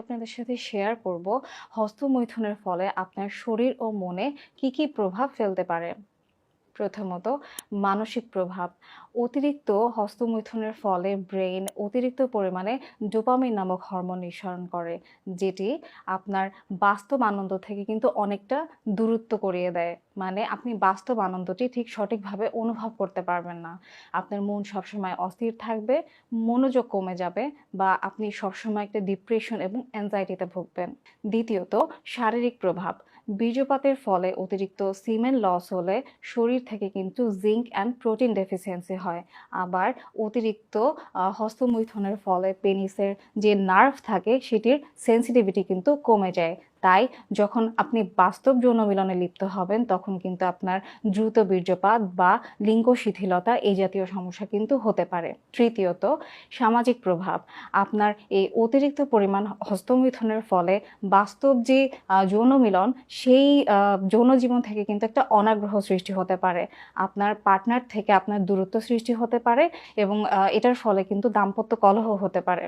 আপনাদের সাথে শেয়ার করব হস্তমৈথুনের ফলে আপনার শরীর ও মনে কি প্রভাব ফেলতে পারে। প্রথমত, মানসিক প্রভাব। অতিরিক্ত হস্তমৈথুনের ফলে ব্রেইন অতিরিক্ত পরিমাণে ডোপামিন নামক হরমোন নিঃসরণ করে, যেটি আপনার বাস্তব আনন্দ থেকে কিন্তু অনেকটা দূরত্ব করিয়ে দেয়। মানে আপনি বাস্তব আনন্দটি ঠিক সঠিকভাবে অনুভব করতে পারবেন না। আপনার মন সবসময় অস্থির থাকবে, মনোযোগ কমে যাবে বা আপনি সবসময় একটা ডিপ্রেশন এবং অ্যাংজাইটিতে ভুগবেন। দ্বিতীয়ত, শারীরিক প্রভাব। বীর্যপাতের ফলে অতিরিক্ত সিমেন লস হলে শরীর থেকে কিন্তু জিঙ্ক অ্যান্ড প্রোটিন ডেফিসিয়েন্সি হয়। আবার অতিরিক্ত হস্তমৈথুনের ফলে পেনিসের যে নার্ভ থাকে সেটির সেন্সিটিভিটি কিন্তু কমে যায়। তাই যখন আপনি বাস্তব যৌন মিলনে লিপ্ত হবেন তখন কিন্তু আপনার দ্রুত বীর্যপাত বা লিঙ্গ শিথিলতা এই জাতীয় সমস্যা কিন্তু হতে পারে। তৃতীয়ত, সামাজিক প্রভাব। আপনার এই অতিরিক্ত পরিমাণ হস্তমৈথুনের ফলে বাস্তব যে যৌন মিলন সেই যৌন জীবন থেকে কিন্তু একটা অনাগ্রহ সৃষ্টি হতে পারে। আপনার পার্টনার থেকে আপনার দূরত্ব সৃষ্টি হতে পারে এবং এটার ফলে কিন্তু দাম্পত্য কলহ হতে পারে।